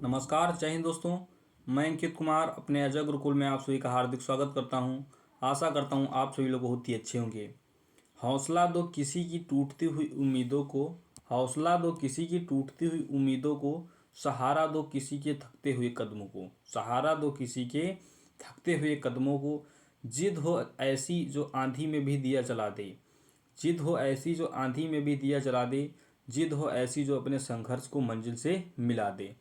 नमस्कार, जय हिंद दोस्तों। मैं अंकित कुमार अपने अजय गुरुकुल में आप सभी का हार्दिक स्वागत करता हूं। आशा करता हूं आप सभी लोग बहुत ही अच्छे होंगे। हौसला दो किसी की टूटती हुई उम्मीदों को, हौसला दो किसी की टूटती हुई उम्मीदों को, सहारा दो किसी के थकते हुए कदमों को, सहारा दो किसी के थकते हुए कदमों को। जिद हो ऐसी जो आंधी में भी दिया जला दे, जिद हो ऐसी जो आंधी में भी दिया जला दे, जिद हो ऐसी जो अपने संघर्ष को मंजिल से मिला दे,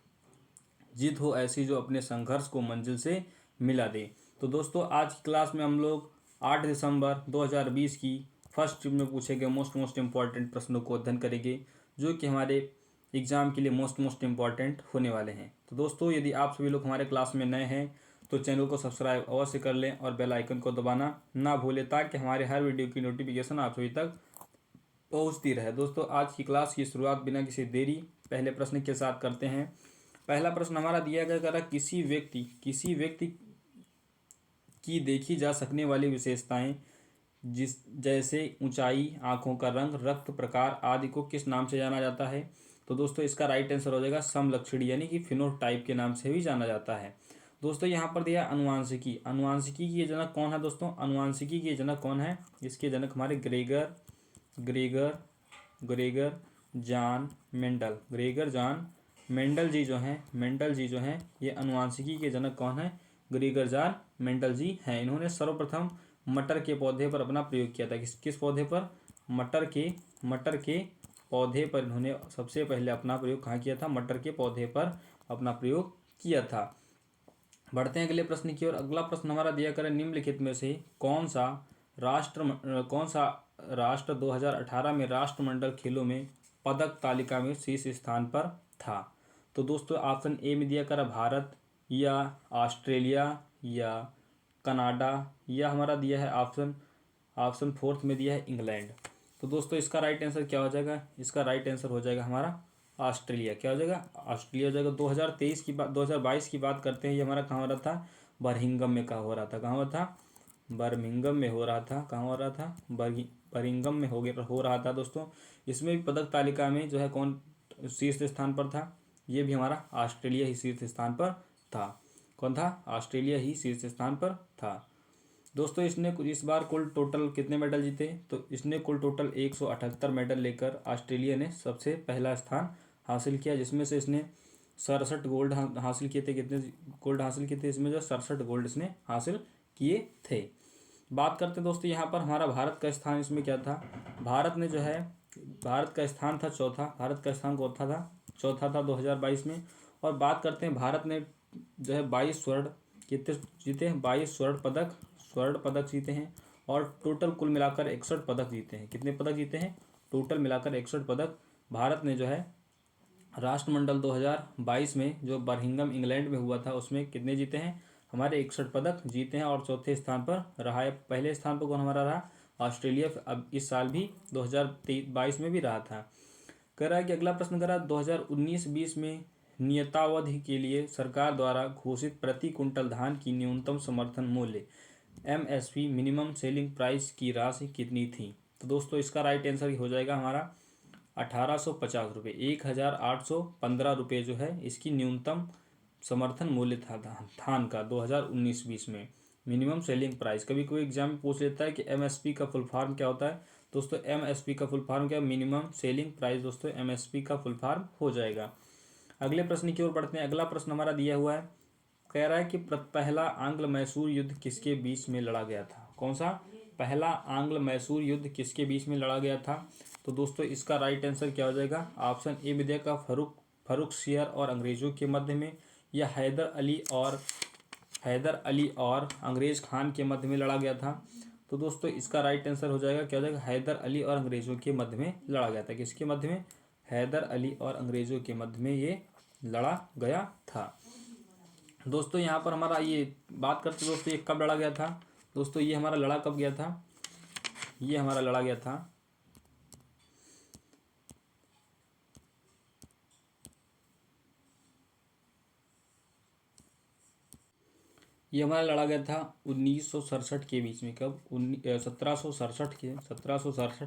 जिद हो ऐसी जो अपने संघर्ष को मंजिल से मिला दे। तो दोस्तों, आज की क्लास में हम लोग 8 दिसंबर 2020 की फर्स्ट ट्रिप में पूछे गए मोस्ट इम्पॉर्टेंट प्रश्नों को अध्ययन करेंगे, जो कि हमारे एग्जाम के लिए मोस्ट इम्पॉर्टेंट होने वाले हैं। तो दोस्तों, यदि आप सभी लोग हमारे क्लास में नए हैं तो चैनल को सब्सक्राइब अवश्य कर लें और बेल आइकन को दबाना ना भूलें, ताकि हमारे हर वीडियो की नोटिफिकेशन आप सभी तक पहुंचती रहे। दोस्तों, आज की क्लास की शुरुआत बिना किसी देरी पहले प्रश्न के साथ करते हैं। पहला प्रश्न हमारा दिया गया करा, किसी व्यक्ति की देखी जा सकने वाली विशेषताएं जिस जैसे ऊंचाई, आंखों का रंग, रक्त प्रकार आदि को किस नाम से जाना जाता है। तो दोस्तों, इसका राइट आंसर हो जाएगा समलक्षणी, यानी कि फिनोटाइप के नाम से भी जाना जाता है। दोस्तों, यहाँ पर दिया अनुवांशिकी। अनुवांशिकी के जनक कौन है दोस्तों? अनुवांशिकी के जनक कौन है? इसके जनक हमारे Gregor John Mendel, Gregor John Mendel ji जो हैं ये अनुवांशिकी के जनक कौन है? ग्रेगर जॉन मेंडल जी हैं। इन्होंने सर्वप्रथम मटर के पौधे पर अपना प्रयोग किया था। किस पौधे पर? मटर के पौधे पर इन्होंने सबसे पहले अपना प्रयोग कहाँ किया था? मटर के पौधे पर अपना प्रयोग किया था। बढ़ते हैं अगले प्रश्न की ओर। अगला प्रश्न हमारा दिया करें, निम्नलिखित में से कौन सा राष्ट्र 2018 में राष्ट्रमंडल खेलों में पदक तालिका में शीर्ष स्थान पर था? तो दोस्तों, ऑप्शन ए में दिया करा भारत, या ऑस्ट्रेलिया, या कनाडा, या हमारा दिया है ऑप्शन फोर्थ में दिया है इंग्लैंड। तो दोस्तों, इसका राइट आंसर क्या हो जाएगा? इसका राइट आंसर हो जाएगा हमारा ऑस्ट्रेलिया। क्या हो जाएगा? ऑस्ट्रेलिया हो जाएगा। 2022 की बात करते हैं। ये हमारा कहाँ हो रहा था? बर्मिंघम में कहाँ हो रहा था? कहाँ हो रहा था? बर्मिंघम में हो रहा था। कहाँ हो रहा था? बर्मिंघम में हो रहा था दोस्तों। इसमें भी पदक तालिका में जो है कौन शीर्ष स्थान पर था? ये भी हमारा ऑस्ट्रेलिया ही शीर्ष स्थान पर था। कौन था? ऑस्ट्रेलिया ही शीर्ष स्थान पर था। दोस्तों, इसने इस बार कुल टोटल कितने मेडल जीते? तो इसने कुल टोटल 178 मेडल लेकर ऑस्ट्रेलिया ने सबसे पहला स्थान हासिल किया, जिसमें से इसने 67 गोल्ड हासिल किए थे। कितने गोल्ड हासिल किए थे? इसमें जो 67 गोल्ड इसने हासिल किए थे। बात करते हैं दोस्तों, यहाँ पर हमारा भारत का स्थान इसमें क्या था? भारत का स्थान था चौथा। भारत का स्थान कौन था? चौथा था 2022 में। और बात करते हैं, भारत ने जो है 22 स्वर्ण कितने जीते हैं? 22 स्वर्ण पदक जीते हैं। और टोटल कुल मिलाकर 61 पदक जीते हैं। कितने पदक जीते हैं? टोटल मिलाकर 61 पदक भारत ने जो है राष्ट्रमंडल 2022 में जो बर्मिंघम इंग्लैंड में हुआ था उसमें कितने जीते हैं? हमारे 61 पदक जीते हैं और चौथे स्थान पर रहा है। पहले स्थान पर कौन हमारा रहा? ऑस्ट्रेलिया। अब इस साल भी 2022 में भी रहा था। कह रहा है कि अगला प्रश्न करा, 2019-20 में नियतावधि के लिए सरकार द्वारा घोषित प्रति कुंटल धान की न्यूनतम समर्थन मूल्य MSP मिनिमम सेलिंग प्राइस की राशि कितनी थी? तो दोस्तों, इसका राइट आंसर हो जाएगा हमारा 1850 रुपये। 1815 रुपये जो है इसकी न्यूनतम समर्थन मूल्य था धान का 2019-20 में। मिनिमम सेलिंग प्राइस कभी कोई एग्जाम में पूछ लेता है कि MSP का फुल फॉर्म क्या होता है। दोस्तों, MSP का फुल फॉर्म क्या? Minimum selling price. दोस्तों, MSP का फुल फॉर्म हो जाएगा। अगले प्रश्न की ओर बढ़ते हैं। अगला प्रश्न हमारा दिया हुआ है, कह रहा है कि पहला आंग्ल मैसूर युद्ध किसके बीच में लड़ा गया था? कौन सा? पहला आंग्ल मैसूर युद्ध किसके बीच में लड़ा गया था? तो दोस्तों, इसका राइट आंसर क्या हो जाएगा? ऑप्शन ए में देगा फर्रुखसियर और अंग्रेजों के मध्य में, या हैदर अली और अंग्रेज खान के मध्य में लड़ा गया था। तो दोस्तों, इसका राइट आंसर हो जाएगा, क्या हो जाएगा? हैदर अली और अंग्रेजों के मध्य में लड़ा गया था। किसके मध्य में? हैदर अली और अंग्रेजों के मध्य में ये लड़ा गया था। दोस्तों, यहाँ पर हमारा ये बात करते दोस्तों, ये कब लड़ा गया था? दोस्तों, ये हमारा लड़ा कब गया था? ये हमारा लड़ा गया था ये हमारा लड़ा गया था 1967 के बीच में। कब? 1767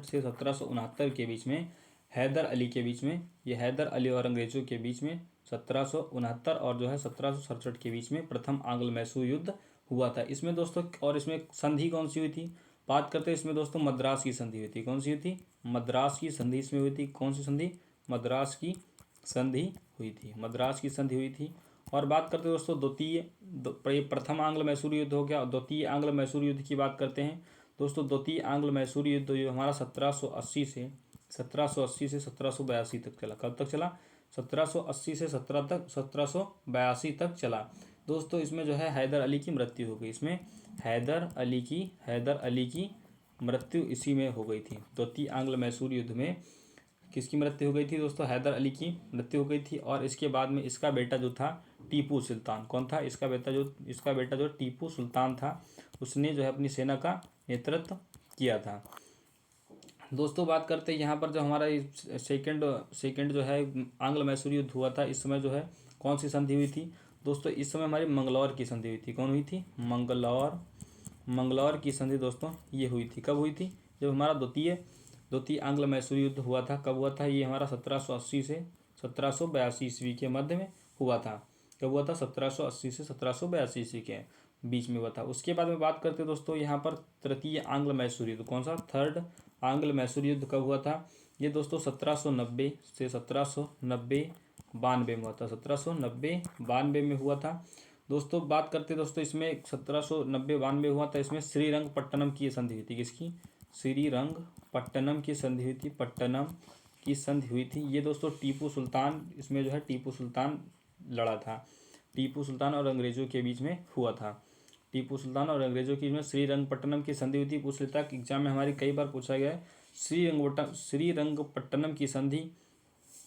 से 1769 के बीच में हैदर अली के बीच में, ये हैदर अली और अंग्रेज़ों के बीच में 1769 और जो है 1767 के बीच में प्रथम आंग्ल मैसूर युद्ध हुआ था। इसमें दोस्तों, और इसमें संधि कौन सी हुई थी, बात करते हैं इसमें दोस्तों, मद्रास की संधि हुई थी। कौन सी हुई थी, मद्रास की संधि इसमें हुई थी। कौन सी संधि, मद्रास की संधि हुई थी, मद्रास की संधि हुई थी। और बात करते हैं दोस्तों ये प्रथम आंग्ल मैसूर युद्ध हो गया। और द्वितीय आंग्ल मैसूर युद्ध की बात करते हैं दोस्तों। द्वितीय आंग्ल मैसूर युद्ध जो हमारा 1780 से 1782 तक चला। कब तक चला, 1780 से 1782 तक चला दोस्तों। इसमें जो है हैदर अली की मृत्यु हो गई। इसमें हैदर अली की मृत्यु इसी में हो गई थी। द्वितीय आंग्ल मैसूर युद्ध में किसकी मृत्यु हो गई थी दोस्तों, हैदर अली की मृत्यु हो गई थी। और इसके बाद में इसका बेटा जो था टीपू सुल्तान, कौन था, इसका बेटा जो टीपू सुल्तान था, उसने जो है अपनी सेना का नेतृत्व किया था दोस्तों। बात करते हैं यहाँ पर जो हमारा सेकंड जो है आंग्ल मैसूर युद्ध हुआ था, इस समय जो है कौन सी संधि हुई थी दोस्तों, इस समय हमारी मंगलौर की संधि हुई थी। कौन हुई थी, मंगलौर की संधि दोस्तों ये हुई थी। कब हुई थी, जब हमारा द्वितीय आंग्ल मैसूर युद्ध हुआ था। कब हुआ था, ये हमारा 1780 से 1782 ईस्वी के मध्य में हुआ था। कब हुआ था, 1780 से 1782 ईस्वी के बीच में हुआ था। उसके बाद में बात करते हैं दोस्तों यहाँ पर तृतीय आंग्ल मैसूर युद्ध, कौन सा, थर्ड आंग्ल मैसूर युद्ध कब हुआ था, ये दोस्तों 1790 से 1792 में हुआ था। 1792 में हुआ था दोस्तों। बात करते दोस्तों इसमें 1792 हुआ था। इसमें श्रीरंगपट्टनम की संधि हुई थी। किसकी, श्रीरंगपट्टनम की संधि हुई थी, पट्टनम की संधि हुई थी। ये दोस्तों टीपू सुल्तान, इसमें जो है टीपू सुल्तान लड़ा था। टीपू सुल्तान और अंग्रेज़ों के बीच में हुआ था। टीपू सुल्तान और अंग्रेज़ों के बीच में श्रीरंगपट्टनम की संधि हुई थी। पूछ लेता है एग्जाम में हमारी कई बार पूछा गया है, श्रीरंगपट्टनम की संधि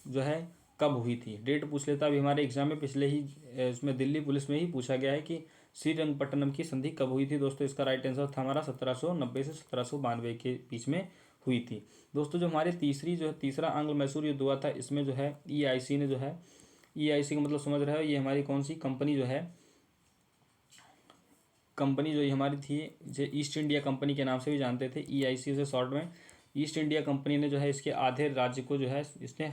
जो है कब हुई थी, डेट पूछ लेता। अभी हमारे एग्जाम में पिछले ही इसमें दिल्ली पुलिस में ही पूछा गया है कि श्रीरंगपट्टनम की संधि कब हुई थी दोस्तों। इसका राइट आंसर था हमारा 1790 से 1792 के बीच में हुई थी दोस्तों। जो हमारे तीसरा आंग्ल मैसूर युद्ध हुआ था, इसमें जो है EIC ने जो है, EIC का मतलब समझ रहे हो, ये हमारी कौन सी कंपनी जो है, कंपनी जो ये हमारी थी, जो ईस्ट इंडिया कंपनी के नाम से भी जानते थे, EIC से शॉर्ट में, ईस्ट इंडिया कंपनी ने जो है इसके आधे राज्य को जो है इसने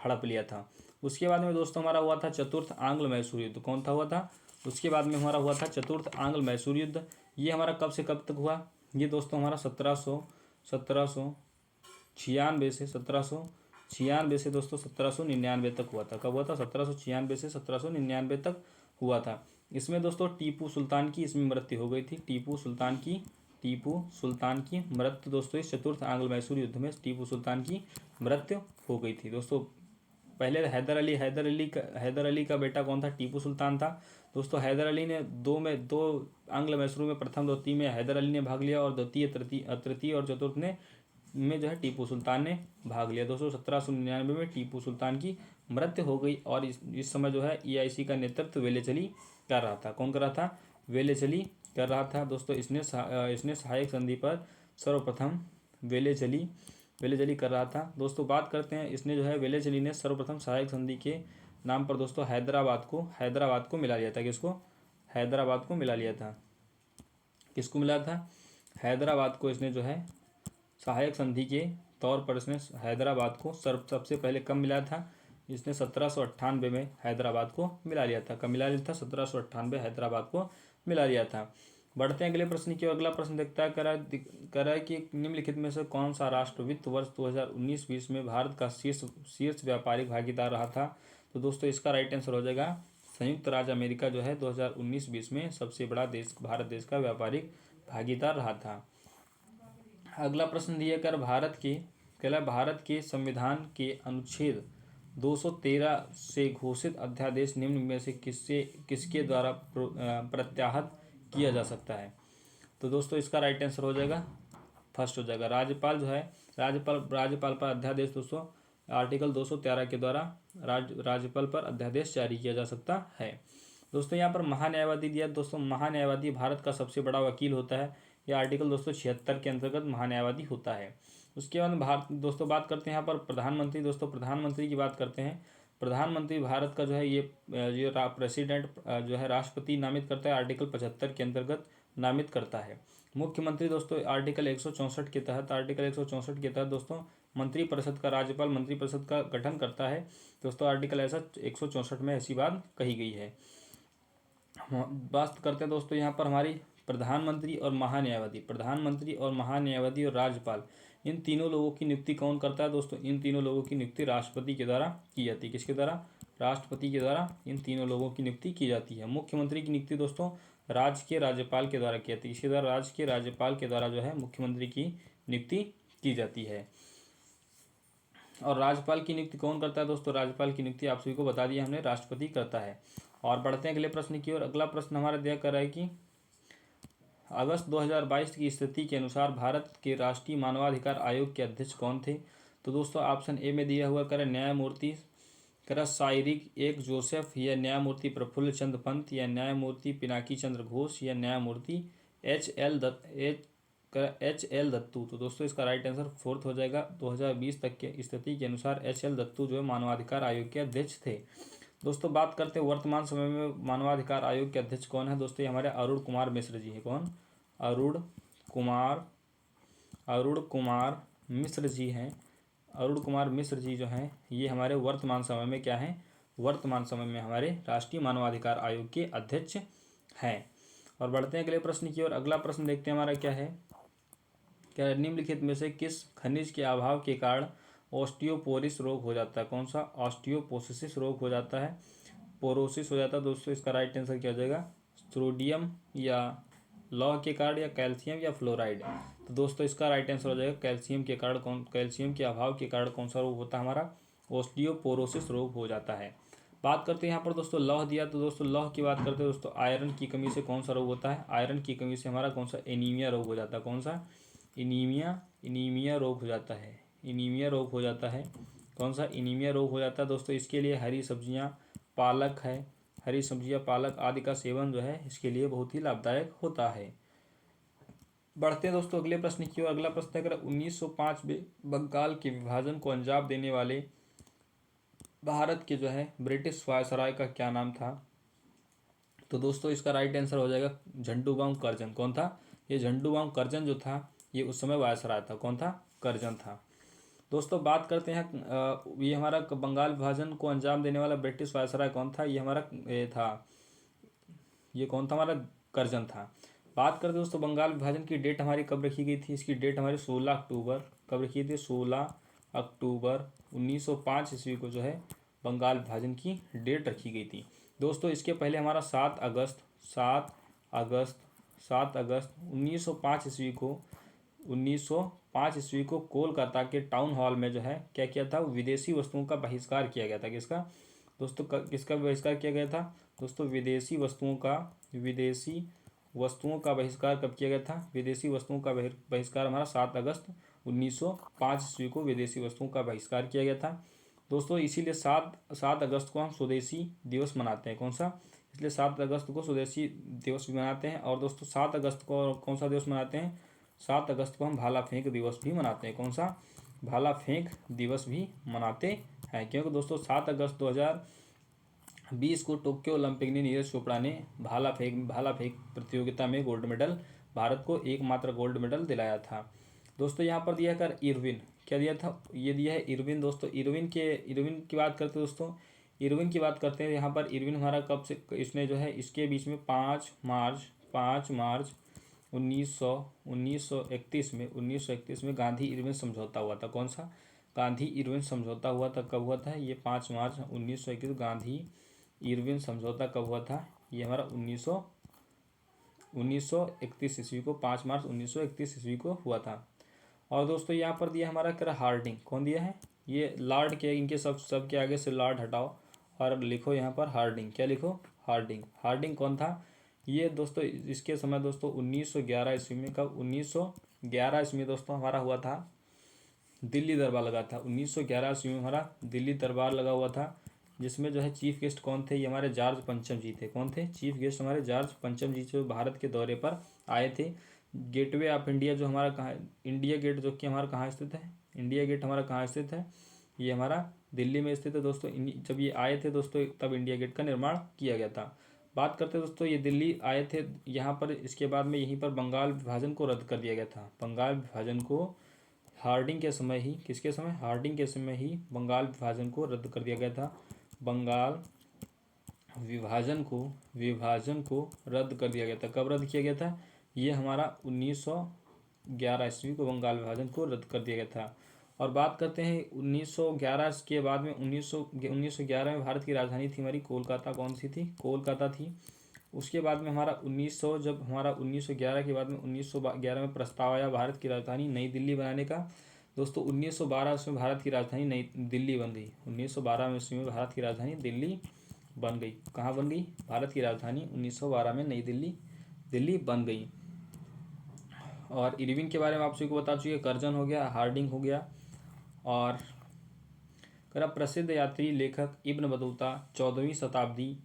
हड़प लिया था। उसके बाद में दोस्तों हमारा हुआ था चतुर्थ आंग्ल मैसूर युद्ध। कौन था हुआ था, उसके बाद में हमारा हुआ था चतुर्थ आंग्ल मैसूर युद्ध। ये हमारा कब से कब तक हुआ, ये दोस्तों हमारा 1796 से 1796 से दोस्तों 1799 तक हुआ था। कब हुआ था, 1796 से 1799 तक हुआ था। इसमें दोस्तों टीपू सुल्तान की इसमें मृत्यु हो गई थी। टीपू सुल्तान की मृत्यु दोस्तों इस चतुर्थ आंग्ल मैसूर युद्ध में टीपू सुल्तान की मृत्यु हो गई थी दोस्तों। पहले हैदर अली का बेटा कौन था, टीपू सुल्तान था दोस्तों। हैदर अली ने दो आंग्ल मैसूर में, प्रथम द्वितीय में हैदर अली ने भाग लिया, और तृतीय और चतुर्थ में जो है टीपू सुल्तान ने भाग लिया दोस्तों। 1799 में टीपू सुल्तान की मृत्यु हो गई। और इस समय जो है EIC का नेतृत्व वेलेचली कर रहा था। कौन कर रहा था, वेलेचली कर रहा था दोस्तों। इसने सहायक संधि पर सर्वप्रथम वेलेचली कर रहा था दोस्तों। बात करते हैं, इसने जो है वेलेचली ने सर्वप्रथम सहायक संधि के नाम पर दोस्तों हैदराबाद को मिला लिया था। किसको, हैदराबाद को मिला लिया था। किसको मिला था, हैदराबाद को इसने जो है सहायक संधि के तौर पर इसने हैदराबाद को सबसे पहले कब मिला था, इसने 1798 में हैदराबाद को मिला लिया था। कब मिला लिया था, 1798 हैदराबाद को मिला लिया था। बढ़ते हैं अगले प्रश्न की। अगला प्रश्न देखता है, कह रहा है कि निम्नलिखित में से कौन सा राष्ट्र वित्त वर्ष 2019-20 में भारत का शीर्ष व्यापारिक भागीदार रहा था। तो दोस्तों इसका राइट आंसर हो जाएगा संयुक्त राज्य अमेरिका जो है 2019-20 में सबसे बड़ा देश, भारत देश का व्यापारिक भागीदार रहा था। अगला प्रश्न दिया कर भारत के संविधान के अनुच्छेद 213 से घोषित अध्यादेश निम्न में से किसके द्वारा प्रत्याहत किया जा सकता है। तो दोस्तों इसका राइट आंसर हो जाएगा, फर्स्ट हो जाएगा, राज्यपाल जो है राज्यपाल पर अध्यादेश दोस्तों आर्टिकल 213 के द्वारा राज्यपाल पर अध्यादेश जारी किया जा सकता है दोस्तों। यहाँ पर महान्यायवादी दिया दोस्तों, महान्यायवादी भारत का सबसे बड़ा वकील होता है। यह आर्टिकल दोस्तों 76 के अंतर्गत महान्यायवादी होता है। उसके बाद दोस्तों बात करते हैं यहाँ पर प्रधानमंत्री दोस्तों, प्रधानमंत्री की बात करते हैं। प्रधानमंत्री भारत का जो है ये प्रेसिडेंट जो है राष्ट्रपति नामित करता है, आर्टिकल 75 के अंतर्गत नामित करता है। मुख्यमंत्री दोस्तों आर्टिकल 164 के तहत दोस्तों मंत्रिपरिषद का, राज्यपाल मंत्रिपरिषद का गठन करता है। दोस्तों आर्टिकल ऐसा 164 में ऐसी बात कही गई है। बात करते हैं दोस्तों यहाँ पर हमारी प्रधानमंत्री और महान्यायवादी। प्रधानमंत्री और महान्यायवादी और राज्यपाल, इन तीनों लोगों की नियुक्ति कौन करता है दोस्तों? इन तीनों लोगों की नियुक्ति राष्ट्रपति के द्वारा की जाती है। किसके द्वारा? राष्ट्रपति के द्वारा इन तीनों लोगों की नियुक्ति की जाती है। मुख्यमंत्री की नियुक्ति दोस्तों राज्य के राज्यपाल के द्वारा की जाती है। इसके द्वारा राज्य के राज्यपाल के द्वारा जो है मुख्यमंत्री की नियुक्ति की जाती है। और राज्यपाल की नियुक्ति कौन करता है दोस्तों? राज्यपाल की नियुक्ति आप सभी को बता दिया हमने, राष्ट्रपति करता है। और बढ़ते हैं अगले प्रश्न की ओर। अगला प्रश्न हमारा दिया कर रहा है कि अगस्त 2022 की स्थिति के अनुसार भारत के राष्ट्रीय मानवाधिकार आयोग के अध्यक्ष कौन थे? तो दोस्तों ऑप्शन ए में दिया हुआ कर न्यायमूर्ति कर साइरिक एक जोसेफ, या न्यायमूर्ति प्रफुल्ल चंद्र पंत, या न्यायमूर्ति पिनाकी चंद्र घोष, या न्यायमूर्ति एच एल दत्तू। तो दोस्तों इसका राइट आंसर फोर्थ हो जाएगा। 2020 तक के स्थिति के अनुसार एच.एल. दत्तू जो है मानवाधिकार आयोग के अध्यक्ष थे। दोस्तों बात करते हैं वर्तमान समय में मानवाधिकार आयोग के अध्यक्ष कौन है? दोस्तों ये हमारे अरुण कुमार मिश्र जी हैं। कौन? अरुण कुमार मिश्र जी हैं। अरुण कुमार मिश्र जी जो हैं ये हमारे वर्तमान समय में क्या हैं? वर्तमान समय में हमारे राष्ट्रीय मानवाधिकार आयोग के अध्यक्ष हैं। और बढ़ते हैं अगले प्रश्न की ओर। अगला प्रश्न देखते हैं हमारा क्या है। क्या निम्नलिखित में से किस खनिज के अभाव के कारण ऑस्टियोपोरोसिस रोग हो जाता है? कौन सा? ऑस्टियोपोरोसिस रोग हो जाता है, पोरोसिस हो जाता है। दोस्तों इसका राइट आंसर क्या हो जाएगा? सोडियम या लौह के कारण, या कैल्शियम या फ्लोराइड। तो दोस्तों इसका राइट आंसर हो जाएगा कैल्शियम के कारण। कैल्शियम के अभाव के कारण कौन सा रोग होता है? हमारा ऑस्टियोपोरोसिस रोग हो जाता है। बात करते हैं यहाँ पर दोस्तों लौह दिया, तो दोस्तों लौह की बात करते हैं दोस्तों आयरन की कमी से कौन सा रोग होता है? आयरन की कमी से हमारा कौन सा? एनीमिया रोग हो जाता है। कौन सा? एनीमिया रोग हो जाता है। एनीमिया रोग हो जाता है। कौन सा? एनीमिया रोग हो जाता है। दोस्तों इसके लिए हरी सब्जियां, पालक है, हरी सब्जियां पालक आदि का सेवन जो है इसके लिए बहुत ही लाभदायक होता है। बढ़ते हैं दोस्तों अगले प्रश्न की ओर। अगला प्रश्न है 1905 में बंगाल के विभाजन को अंजाम देने वाले भारत के जो है ब्रिटिश वायसराय का क्या नाम था? तो दोस्तों इसका राइट आंसर हो जाएगा झंडू बाम करजन। कौन था? ये झंडू बाम करजन जो था ये उस समय वायसराय था। कौन था? करजन था। दोस्तों बात करते हैं ये हमारा बंगाल विभाजन को अंजाम देने वाला ब्रिटिश वायसराय कौन था? ये हमारा ये कौन था? हमारा करजन था। बात करते दोस्तों बंगाल विभाजन की डेट हमारी कब रखी गई थी? इसकी डेट हमारी 16 अक्टूबर कब रखी थी? 16 अक्टूबर 1905 ईस्वी को जो है बंगाल विभाजन की डेट रखी गई थी। दोस्तों इसके पहले हमारा 7 अगस्त 1905 ईस्वी को कोलकाता के टाउन हॉल में जो है क्या किया था? विदेशी वस्तुओं का बहिष्कार किया गया था। किसका दोस्तों? किसका बहिष्कार किया गया था? दोस्तों विदेशी वस्तुओं का बहिष्कार कब किया गया था? विदेशी वस्तुओं का बहिष्कार हमारा 7 अगस्त 1905 ईस्वी को विदेशी वस्तुओं का बहिष्कार किया गया था। दोस्तों इसीलिए 7 अगस्त को हम स्वदेशी दिवस मनाते हैं। कौन सा? इसलिए 7 अगस्त को स्वदेशी दिवस भी मनाते हैं। और दोस्तों 7 अगस्त को कौन सा दिवस मनाते हैं? 7 अगस्त को हम भाला फेंक दिवस भी मनाते हैं। कौन सा? भाला फेंक दिवस भी मनाते हैं। क्योंकि दोस्तों 7 अगस्त 2020 को टोक्यो ओलंपिक में नीरज चोपड़ा ने भाला फेंक प्रतियोगिता में गोल्ड मेडल, भारत को एकमात्र गोल्ड मेडल दिलाया था। दोस्तों यहाँ पर दिया कर इरविन, क्या दिया था? ये दिया है इरविन। दोस्तों इरविन की बात करते हैं दोस्तों, इरविन की बात करते हैं। यहाँ पर इरविन हमारा कब से, इसने जो है इसके बीच में 5 मार्च 1931 में गांधी इरविन समझौता हुआ था। कौन सा? गांधी इरविन समझौता हुआ था। कब हुआ था? ये 5 मार्च 1931 गांधी इरविन समझौता कब हुआ था? ये हमारा 1931 ईस्वी को, 5 मार्च 1931 ईस्वी को हुआ था। और दोस्तों यहाँ पर दिया हमारा कर हार्डिंग। कौन दिया है? ये लॉर्ड के, इनके सब के आगे से लॉर्ड हटाओ और लिखो यहाँ पर हार्डिंग। क्या लिखो? हार्डिंग कौन था? ये दोस्तों इसके समय दोस्तों 1911 ईस्वी में, कब? 1911 ईस्वी में दोस्तों हमारा हुआ था दिल्ली दरबार लगा था। 1911 ईस्वी में हमारा दिल्ली दरबार लगा हुआ था, जिसमें जो है चीफ गेस्ट कौन थे? ये हमारे जॉर्ज पंचम जी थे। कौन थे? चीफ गेस्ट हमारे जॉर्ज पंचम जी जो भारत के दौरे पर आए थे। गेटवे ऑफ इंडिया जो हमारा कहाँ, इंडिया गेट जो कि हमारा कहाँ स्थित है? इंडिया गेट हमारा कहाँ स्थित है? ये हमारा दिल्ली में स्थित है दोस्तों। जब ये आए थे दोस्तों तब इंडिया गेट का निर्माण किया गया था। बात करते हैं दोस्तों ये दिल्ली आए थे यहाँ पर, इसके बाद में यहीं पर बंगाल विभाजन को रद्द कर दिया गया था। बंगाल विभाजन को हार्डिंग के समय ही, किसके समय, हार्डिंग के समय ही बंगाल विभाजन को रद्द कर दिया गया था। बंगाल विभाजन को रद्द कर दिया गया था। कब रद्द किया गया था, ये हमारा 1911 ईस्वी को बंगाल विभाजन को रद्द कर दिया गया था। और बात करते हैं 1911 के बाद में 1911 में भारत की राजधानी थी हमारी कोलकाता। कौन सी थी, कोलकाता थी। उसके बाद में हमारा 1900, जब हमारा 1911 के बाद में 1911 में प्रस्ताव आया भारत की राजधानी नई दिल्ली बनाने का। दोस्तों 1912 में भारत की राजधानी नई दिल्ली बन गई। 1912 में इसमें भारत की राजधानी दिल्ली बन गई। कहाँ बन गई, भारत की राजधानी 1912 में नई दिल्ली बन गई। और इरविन के बारे में आप सभी को बता चुके, कर्जन हो गया, हार्डिंग हो गया। और प्रसिद्ध यात्री लेखक इब्न बतूता 14वीं शताब्दी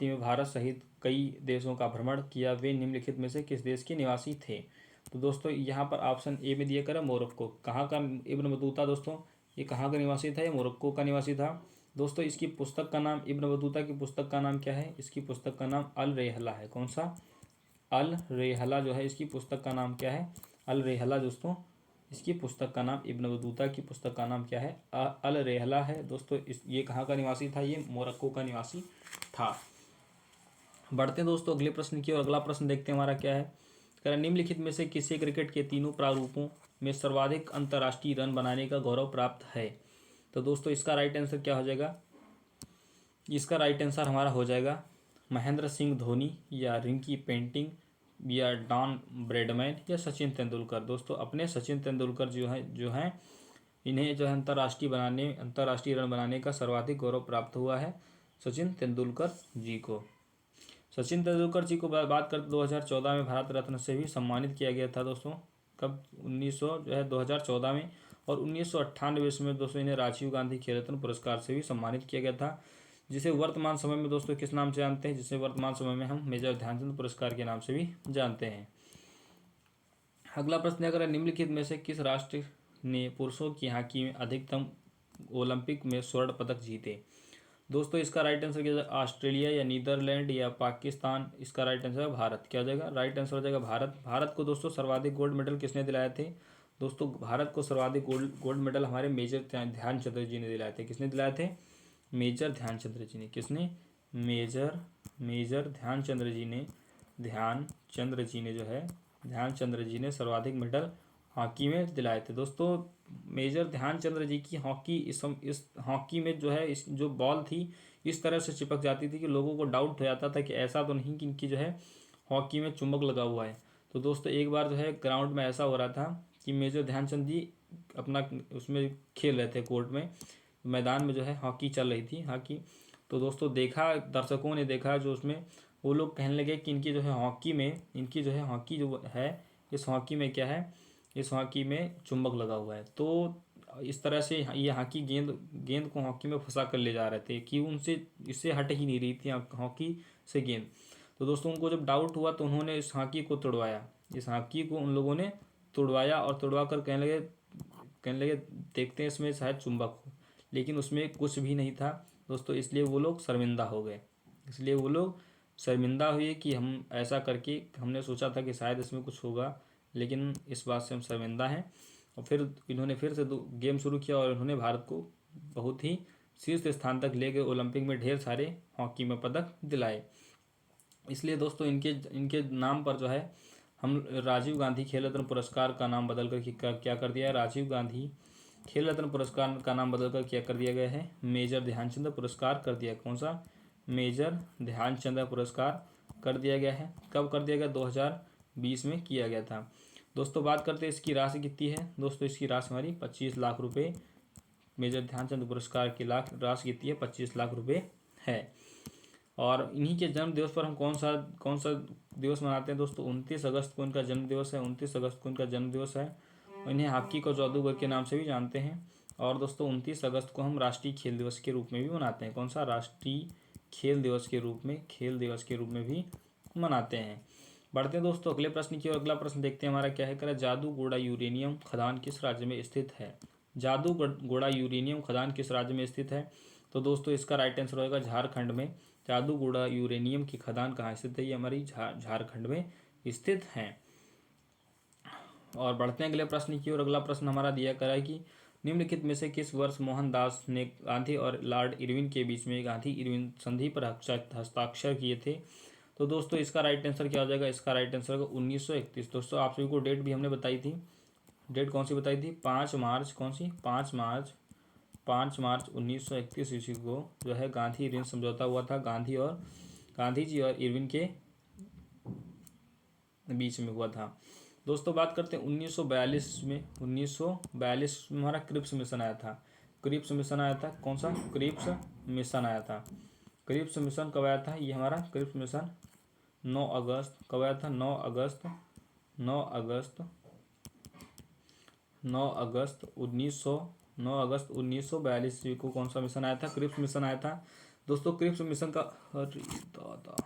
में भारत सहित कई देशों का भ्रमण किया। वे निम्नलिखित में से किस देश के निवासी थे। तो दोस्तों यहाँ पर ऑप्शन ए में दिया करा मोरक्को। कहाँ का इब्न बतूता, दोस्तों ये कहाँ का निवासी था, ये मोरक्को का निवासी था। दोस्तों इसकी पुस्तक का नाम, इब्न बतूता की पुस्तक का नाम क्या है, इसकी पुस्तक का नाम अल रेहला है। कौन सा, अल रेहला जो है, इसकी पुस्तक का नाम क्या है, अल रेहला। दोस्तों इसकी पुस्तक का नाम, इब्न बतूता की पुस्तक का नाम क्या है, अल रेहला है। दोस्तों ये कहाँ का निवासी था, ये मोरक्को का निवासी था। बढ़ते हैं दोस्तों अगले प्रश्न की और अगला प्रश्न देखते हैं हमारा क्या है। निम्नलिखित में से किसे क्रिकेट के तीनों प्रारूपों में सर्वाधिक अंतर्राष्ट्रीय रन बनाने का गौरव प्राप्त है। तो दोस्तों इसका राइट आंसर क्या हो जाएगा, इसका राइट आंसर हमारा हो जाएगा महेंद्र सिंह धोनी या रिंकी पेंटिंग या डॉन ब्रैडमैन या सचिन तेंदुलकर। दोस्तों अपने सचिन तेंदुलकर जो हैं इन्हें जो है अंतर्राष्ट्रीय रन बनाने का सर्वाधिक गौरव प्राप्त हुआ है सचिन तेंदुलकर जी को। सचिन तेंदुलकर जी को बात करते 2014 में भारत रत्न से भी सम्मानित किया गया था। दोस्तों कब, 2014 में। और 1998 में दोस्तों इन्हें राजीव गांधी खेल रत्न पुरस्कार से भी सम्मानित किया गया था, जिसे वर्तमान समय में दोस्तों किस नाम से जानते हैं, जिसे वर्तमान समय में हम मेजर ध्यानचंद पुरस्कार के नाम से भी जानते हैं। अगला प्रश्न अगर निम्नलिखित में से किस राष्ट्र ने पुरुषों की हॉकी में अधिकतम ओलंपिक में स्वर्ण पदक जीते। दोस्तों इसका राइट आंसर क्या है, ऑस्ट्रेलिया या नीदरलैंड या पाकिस्तान। इसका राइट आंसर है भारत। क्या हो जाएगा, राइट आंसर हो जाएगा भारत। भारत को दोस्तों सर्वाधिक गोल्ड मेडल किसने दिलाए थे। दोस्तों भारत को सर्वाधिक गोल्ड मेडल हमारे मेजर ध्यानचंद जी ने दिलाए थे। किसने दिलाए थे, मेजर ध्यानचंद जी ने। किसने, मेजर ध्यानचंद जी ने सर्वाधिक मेडल हॉकी में दिलाए थे। दोस्तों मेजर ध्यानचंद जी की हॉकी इस हॉकी में जो है, इस जो बॉल थी इस तरह से चिपक जाती थी कि लोगों को डाउट हो जाता था कि ऐसा तो नहीं कि इनकी जो है हॉकी में चुंबक लगा हुआ है। तो दोस्तों एक बार जो है ग्राउंड में ऐसा हो रहा था कि मेजर ध्यानचंद जी अपना उसमें खेल रहे थे, कोर्ट में, मैदान में जो है हॉकी चल रही थी हॉकी। तो दोस्तों देखा, दर्शकों ने देखा जो उसमें, वो लोग कहने लगे कि इनकी जो है हॉकी जो है इस हॉकी में क्या है, इस हॉकी में चुंबक लगा हुआ है। तो इस तरह से ये हॉकी गेंद को हॉकी में फंसा कर ले जा रहे थे कि उनसे इससे हट ही नहीं रही थी हॉकी से गेंद। तो दोस्तों उनको जब डाउट हुआ तो उन्होंने इस हॉकी को तोड़वाया, इस हॉकी को उन लोगों ने तोड़वाया और तोड़वा कर कहने लगे देखते हैं इसमें शायद चुंबक हो, लेकिन उसमें कुछ भी नहीं था दोस्तों। इसलिए वो लोग शर्मिंदा हुए कि हम ऐसा करके, हमने सोचा था कि शायद इसमें कुछ होगा, लेकिन इस बात से हम शर्मिंदा हैं। और फिर इन्होंने फिर से गेम शुरू किया और इन्होंने भारत को बहुत ही शीर्ष स्थान तक ले गए, ओलंपिक में ढेर सारे हॉकी में पदक दिलाए। इसलिए दोस्तों इनके नाम पर जो है हम राजीव गांधी खेल रत्न पुरस्कार का नाम बदल कर क्या कर दिया है, राजीव गांधी खेल रत्न पुरस्कार का नाम बदल कर क्या कर दिया गया है, मेजर ध्यानचंद पुरस्कार कर दिया। कौन सा, मेजर ध्यानचंद पुरस्कार कर दिया गया है। कब कर दिया गया, 2020 में किया गया था। दोस्तों बात करते हैं इसकी राशि कितनी है। दोस्तों इसकी राशि हमारी 25 लाख रुपए, मेजर ध्यानचंद पुरस्कार की राशि कितनी है, 25 लाख रुपए है। और इन्हीं के जन्म दिवस पर हम कौन सा दिवस मनाते हैं दोस्तों, 29 अगस्त को इनका जन्म दिवस है। 29 अगस्त को इनका जन्म दिवस है। इन्हें हॉकी को जादूगर के नाम से भी जानते हैं। और दोस्तों 29 अगस्त को हम राष्ट्रीय खेल दिवस के रूप में भी मनाते हैं। कौन सा, राष्ट्रीय खेल दिवस के रूप में भी मनाते हैं। बढ़ते हैं दोस्तों अगले प्रश्न की और अगला प्रश्न देखते हैं हमारा क्या है। जादूगोड़ा यूरेनियम खदान किस राज्य में स्थित है। जादूगोड़ा यूरेनियम खदान किस राज्य में स्थित है। तो दोस्तों इसका राइट आंसर होगा झारखंड में। जादूगोड़ा यूरेनियम की खदान कहाँ स्थित है, ये हमारी झारखंड में स्थित है। और बढ़ते हैं अगले प्रश्न की ओर। अगला प्रश्न हमारा दिया करा है कि निम्नलिखित में से किस वर्ष मोहनदास ने गांधी और लॉर्ड इरविन के बीच में गांधी इरविन संधि पर हस्ताक्षर किए थे? तो दोस्तों इसका राइट आंसर क्या हो जाएगा? इसका राइट आंसर होगा 1931। दोस्तों आप सभी को डेट भी हमने बताई थी। डेट कौन सी बताई थी? 5 मार्च। कौन सी? 5 मार्च 1931 ईस्वी को जो है गांधी इरविन समझौता हुआ था। गांधी जी और इरविन के बीच में हुआ था। दोस्तों बात करते हैं 1942 में। 1942 में हमारा क्रिप्स मिशन आया था। क्रिप्स मिशन आया था। कौन सा? क्रिप्स मिशन आया था। क्रिप्स मिशन कब आया था? ये हमारा क्रिप्स मिशन 9 अगस्त। कब आया था? 9 अगस्त 9 अगस्त 9 अगस्त 1942 ईस्वी को कौन सा मिशन आया था? क्रिप्स मिशन आया था। दोस्तों क्रिप्स मिशन का, अरे दादा,